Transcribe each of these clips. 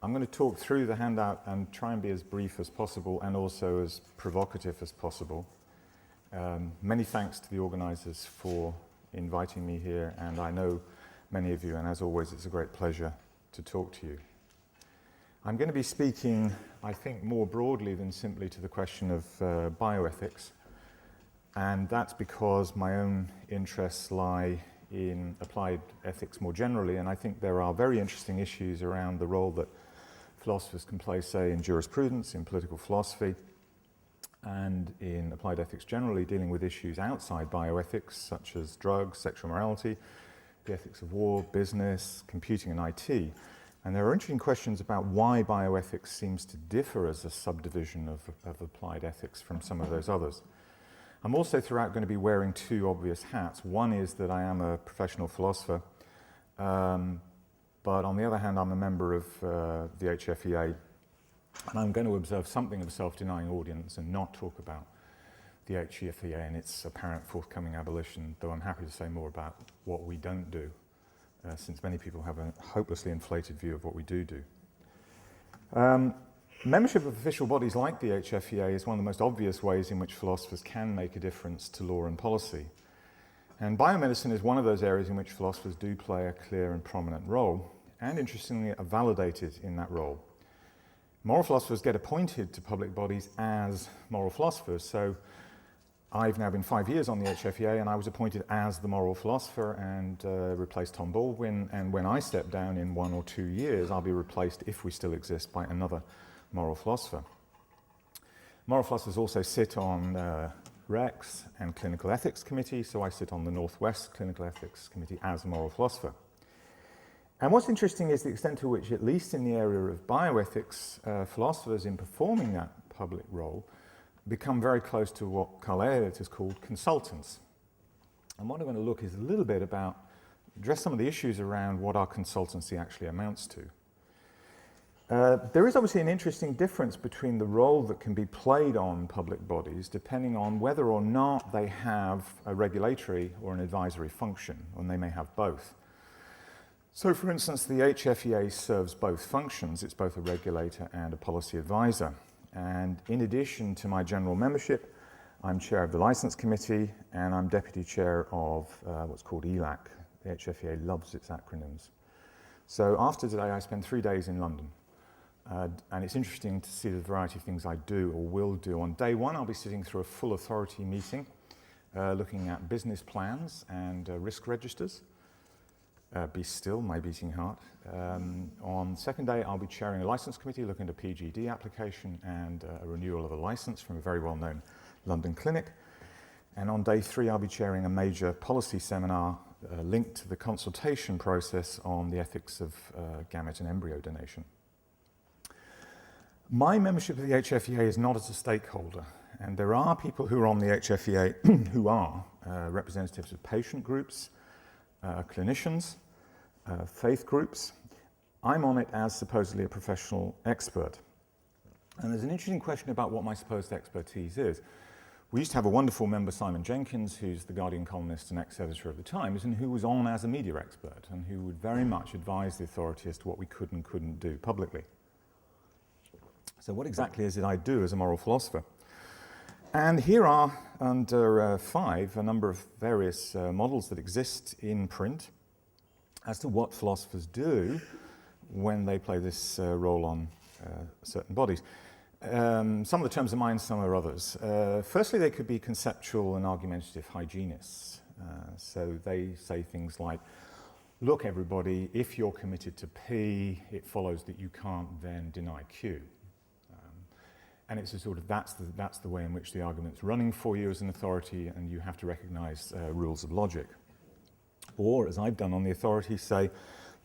I'm going to talk through the handout and try and be as brief as possible and also as provocative as possible. Many thanks to the organisers for inviting me here, and I know many of you, and as always, it's a great pleasure to talk to you. I'm going to be speaking, I think, more broadly than simply to the question of bioethics, and that's because my own interests lie in applied ethics more generally, and I think there are very interesting issues around the role that philosophers can play, say, in jurisprudence, in political philosophy, and in applied ethics generally, dealing with issues outside bioethics, such as drugs, sexual morality, the ethics of war, business, computing, and IT. And there are interesting questions about why bioethics seems to differ as a subdivision of applied ethics from some of those others. I'm also throughout going to be wearing two obvious hats. One is that I am a professional philosopher, but on the other hand, I'm a member of the HFEA, and I'm going to observe something of a self-denying audience and not talk about the HFEA and its apparent forthcoming abolition, though I'm happy to say more about what we don't do, since many people have a hopelessly inflated view of what we do. Membership of official bodies like the HFEA is one of the most obvious ways in which philosophers can make a difference to law and policy. And biomedicine is one of those areas in which philosophers do play a clear and prominent role, and interestingly are validated in that role. Moral philosophers get appointed to public bodies as moral philosophers. So I've now been 5 years on the HFEA, and I was appointed as the moral philosopher and replaced Tom Baldwin. And when I step down in 1 or 2 years, I'll be replaced, if we still exist, by another moral philosopher. Moral philosophers also sit on REX and Clinical Ethics Committee, so I sit on the Northwest Clinical Ethics Committee as a moral philosopher. And what's interesting is the extent to which, at least in the area of bioethics, philosophers in performing that public role become very close to what Carl Elliott has called consultants. And what I'm going to look is a little bit about, address some of the issues around what our consultancy actually amounts to. There is obviously an interesting difference between the role that can be played on public bodies depending on whether or not they have a regulatory or an advisory function, and they may have both. So, for instance, the HFEA serves both functions. It's both a regulator and a policy advisor. And in addition to my general membership, I'm chair of the License Committee, and I'm deputy chair of what's called ELAC. The HFEA loves its acronyms. So after today, I spend 3 days in London. And it's interesting to see the variety of things I do or will do. On day one, I'll be sitting through a full authority meeting, looking at business plans and risk registers. Be still, my beating heart. On second day, I'll be chairing a license committee looking at a PGD application and a renewal of a license from a very well-known London clinic. And on day 3, I'll be chairing a major policy seminar linked to the consultation process on the ethics of gamete and embryo donation. My membership of the HFEA is not as a stakeholder, and there are people who are on the HFEA who are representatives of patient groups, clinicians, faith groups. I'm on it as supposedly a professional expert. And there's an interesting question about what my supposed expertise is. We used to have a wonderful member, Simon Jenkins, who's the Guardian columnist and ex-editor of The Times, and who was on as a media expert, and who would very much advise the authority as to what we could and couldn't do publicly. So what exactly is it I do as a moral philosopher? And here are, under 5, a number of various models that exist in print as to what philosophers do when they play this role on certain bodies. Some of the terms are mine, some are others. Firstly, they could be conceptual and argumentative hygienists. So they say things like, look everybody, if you're committed to P, it follows that you can't then deny Q. And it's a sort of, that's the way in which the argument's running for you as an authority, and you have to recognize rules of logic. Or, as I've done on the authority, say,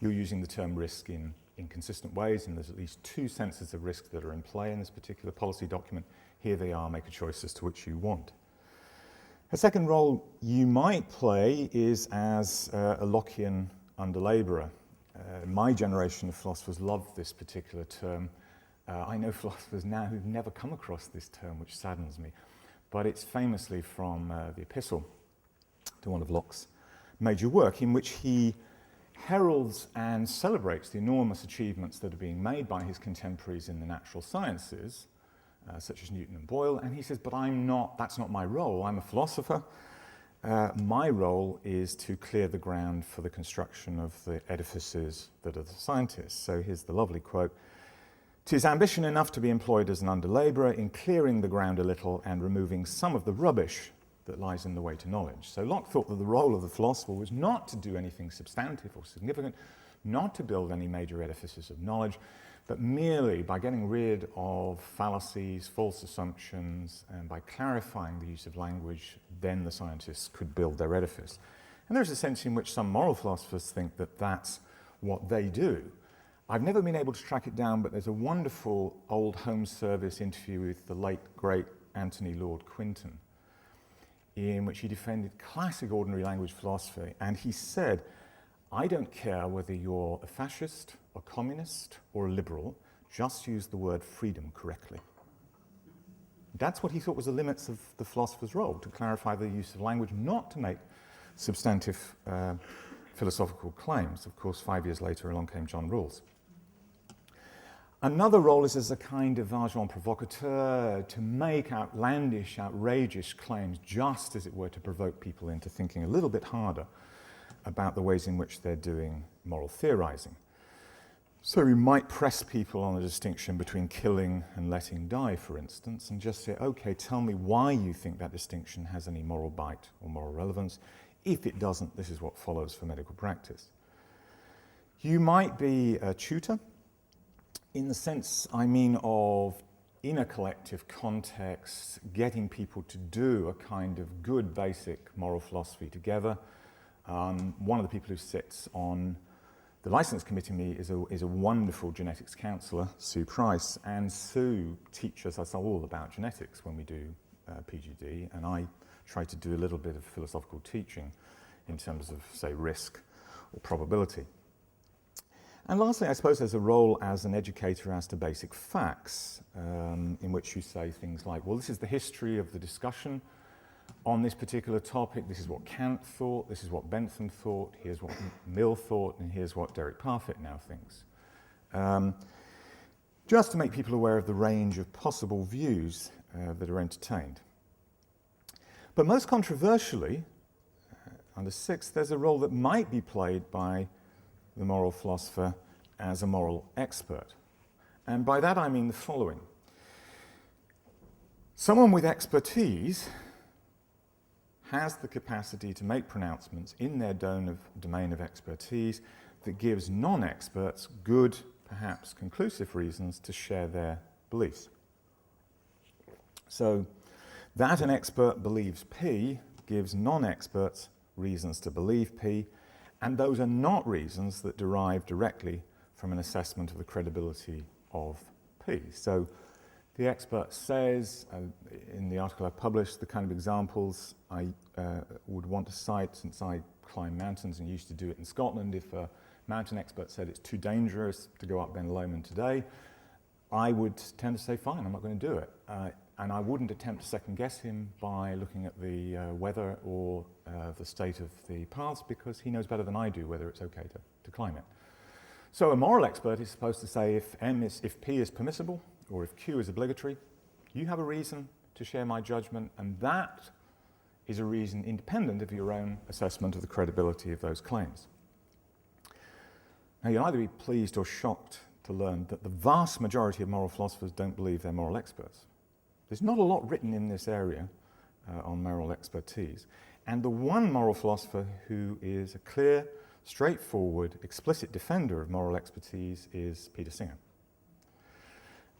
you're using the term risk in inconsistent ways, and there's at least 2 senses of risk that are in play in this particular policy document. Here they are, make a choice as to which you want. A second role you might play is as a Lockean under-labourer. My generation of philosophers love this particular term. I know philosophers now who've never come across this term, which saddens me, but it's famously from the Epistle to one of Locke's major work, in which he heralds and celebrates the enormous achievements that are being made by his contemporaries in the natural sciences, such as Newton and Boyle, and he says, but that's not my role. I'm a philosopher. My role is to clear the ground for the construction of the edifices that are the scientists. So here's the lovely quote. "'Tis ambition enough to be employed as an under-labourer in clearing the ground a little and removing some of the rubbish that lies in the way to knowledge." So Locke thought that the role of the philosopher was not to do anything substantive or significant, not to build any major edifices of knowledge, but merely by getting rid of fallacies, false assumptions, and by clarifying the use of language, then the scientists could build their edifice. And there's a sense in which some moral philosophers think that that's what they do. I've never been able to track it down, but there's a wonderful old Home Service interview with the late, great Anthony Lord Quinton, in which he defended classic ordinary language philosophy, and he said, I don't care whether you're a fascist, a communist, or a liberal, just use the word freedom correctly. That's what he thought was the limits of the philosopher's role, to clarify the use of language, not to make substantive philosophical claims. Of course, 5 years later, along came John Rawls. Another role is as a kind of agent provocateur, to make outlandish, outrageous claims, just as it were to provoke people into thinking a little bit harder about the ways in which they're doing moral theorizing. So we might press people on a distinction between killing and letting die, for instance, and just say, okay, tell me why you think that distinction has any moral bite or moral relevance. If it doesn't, this is what follows for medical practice. You might be a tutor, in the sense, I mean, of, in a collective context, getting people to do a kind of good basic moral philosophy together. One of the people who sits on the license committee with me is a wonderful genetics counsellor, Sue Price, and Sue teaches us all about genetics when we do PGD, and I try to do a little bit of philosophical teaching in terms of, say, risk or probability. And lastly, I suppose there's a role as an educator as to basic facts, in which you say things like, well, this is the history of the discussion on this particular topic. This is what Kant thought, this is what Bentham thought, here's what Mill thought, and here's what Derek Parfit now thinks. Just to make people aware of the range of possible views that are entertained. But most controversially, under 6, there's a role that might be played by the moral philosopher as a moral expert. And by that I mean the following. Someone with expertise has the capacity to make pronouncements in their domain of expertise that gives non-experts good, perhaps conclusive reasons to share their beliefs. So that an expert believes P gives non-experts reasons to believe P, and those are not reasons that derive directly from an assessment of the credibility of P. So the expert says, in the article I published, the kind of examples I would want to cite, since I climb mountains and used to do it in Scotland. If a mountain expert said it's too dangerous to go up Ben Lomond today, I would tend to say, fine, I'm not going to do it. And I wouldn't attempt to second guess him by looking at the weather or the state of the paths, because he knows better than I do whether it's okay to climb it. So a moral expert is supposed to say if P is permissible or if Q is obligatory, you have a reason to share my judgment, and that is a reason independent of your own assessment of the credibility of those claims. Now, you'll either be pleased or shocked to learn that the vast majority of moral philosophers don't believe they're moral experts. There's not a lot written in this area on moral expertise. And the one moral philosopher who is a clear, straightforward, explicit defender of moral expertise is Peter Singer.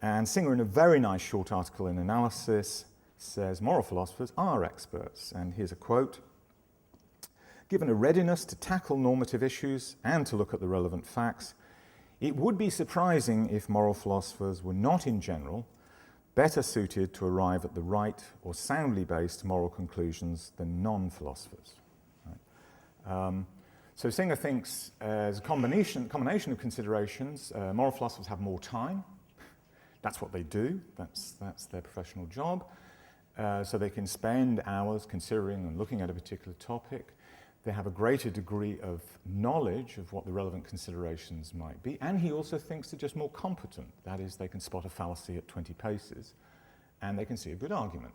And Singer, in a very nice short article in Analysis, says moral philosophers are experts. And here's a quote. Given a readiness to tackle normative issues and to look at the relevant facts, it would be surprising if moral philosophers were not in general better suited to arrive at the right or soundly based moral conclusions than non-philosophers. Right? So Singer thinks as a combination of considerations, moral philosophers have more time. That's what they do. That's their professional job. So they can spend hours considering and looking at a particular topic. They have a greater degree of knowledge of what the relevant considerations might be, and he also thinks they're just more competent. That is, they can spot a fallacy at 20 paces, and they can see a good argument,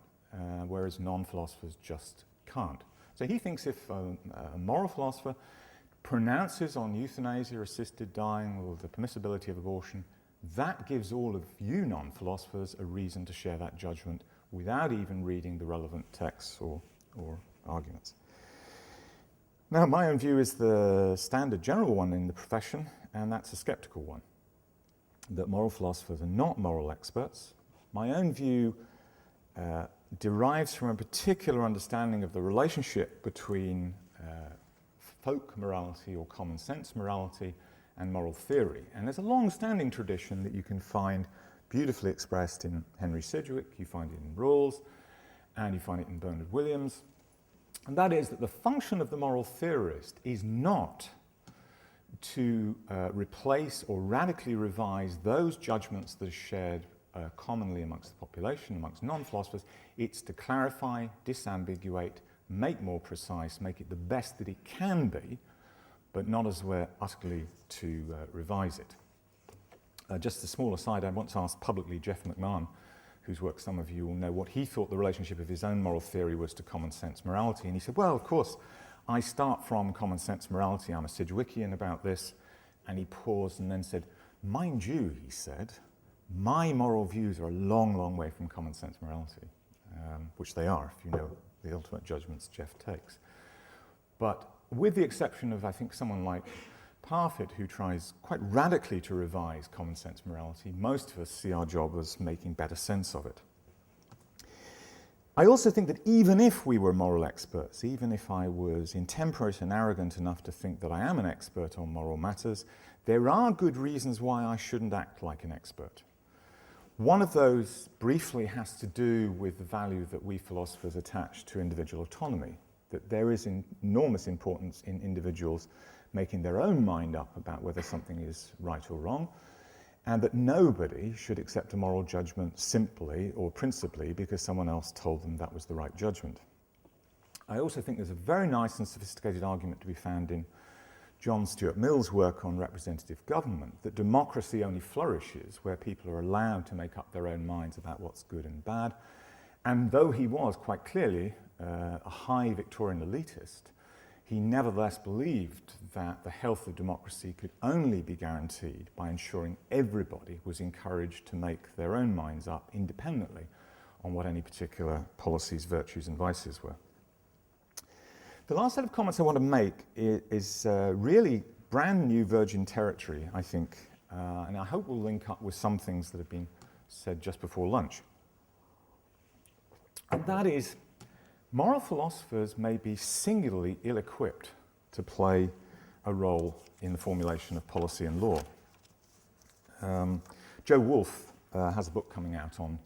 whereas non-philosophers just can't. So he thinks if a moral philosopher pronounces on euthanasia, assisted dying, or the permissibility of abortion, that gives all of you non-philosophers a reason to share that judgment without even reading the relevant texts or arguments. Now, my own view is the standard general one in the profession, and that's a skeptical one, that moral philosophers are not moral experts. My own view derives from a particular understanding of the relationship between folk morality or common sense morality and moral theory. And there's a long-standing tradition that you can find beautifully expressed in Henry Sidgwick, you find it in Rawls, and you find it in Bernard Williams. And that is that the function of the moral theorist is not to replace or radically revise those judgments that are shared commonly amongst the population, amongst non-philosophers. It's to clarify, disambiguate, make more precise, make it the best that it can be, but not as we're utterly to revise it. Just a small aside, I once asked publicly Jeff McMahon, whose work some of you will know, what he thought the relationship of his own moral theory was to common sense morality. And he said, well, of course, I start from common sense morality. I'm a Sidgwickian about this. And he paused and then said, mind you, he said, my moral views are a long, long way from common sense morality, which they are, if you know the ultimate judgments Jeff takes. But with the exception of, I think, someone like Parfit, who tries quite radically to revise common sense morality, most of us see our job as making better sense of it. I also think that even if we were moral experts, even if I was intemperate and arrogant enough to think that I am an expert on moral matters, there are good reasons why I shouldn't act like an expert. One of those briefly has to do with the value that we philosophers attach to individual autonomy, that there is enormous importance in individuals making their own mind up about whether something is right or wrong, and that nobody should accept a moral judgment simply or principally because someone else told them that was the right judgment. I also think there's a very nice and sophisticated argument to be found in John Stuart Mill's work on representative government, that democracy only flourishes where people are allowed to make up their own minds about what's good and bad. And though he was quite clearly a high Victorian elitist, he nevertheless believed that the health of democracy could only be guaranteed by ensuring everybody was encouraged to make their own minds up independently on what any particular policies, virtues, and vices were. The last set of comments I want to make is really brand new virgin territory, I think, and I hope will link up with some things that have been said just before lunch. And that is, moral philosophers may be singularly ill-equipped to play a role in the formulation of policy and law. Joe Wolfe has a book coming out on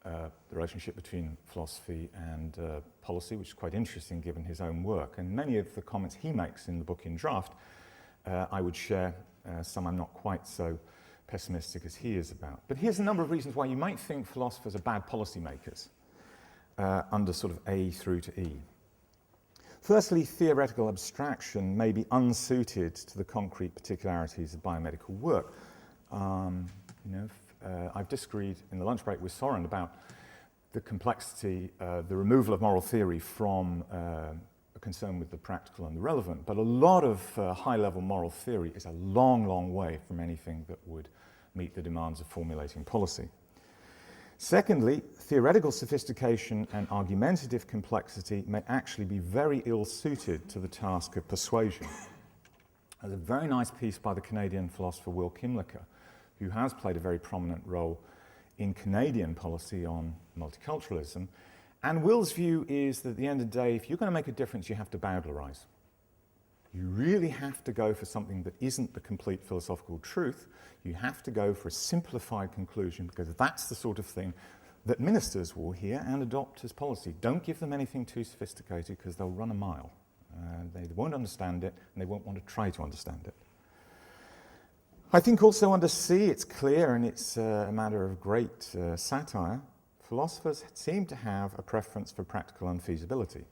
the relationship between philosophy and policy, which is quite interesting given his own work. And many of the comments he makes in the book in draft, I would share. Some I'm not quite so pessimistic as he is about. But here's a number of reasons why you might think philosophers are bad policymakers. Under sort of A through to E. Firstly, theoretical abstraction may be unsuited to the concrete particularities of biomedical work. I've disagreed in the lunch break with Soren about the complexity, the removal of moral theory from a concern with the practical and the relevant, but a lot of high-level moral theory is a long, long way from anything that would meet the demands of formulating policy. Secondly, theoretical sophistication and argumentative complexity may actually be very ill-suited to the task of persuasion. There's a very nice piece by the Canadian philosopher Will Kimlicka, who has played a very prominent role in Canadian policy on multiculturalism. And Will's view is that at the end of the day, if you're going to make a difference, you have to bowdlerize. You really have to go for something that isn't the complete philosophical truth. You have to go for a simplified conclusion, because that's the sort of thing that ministers will hear and adopt as policy. Don't give them anything too sophisticated, because they'll run a mile. They won't understand it, and they won't want to try to understand it. I think also under C, it's clear, and it's a matter of great satire, philosophers seem to have a preference for practical unfeasibility.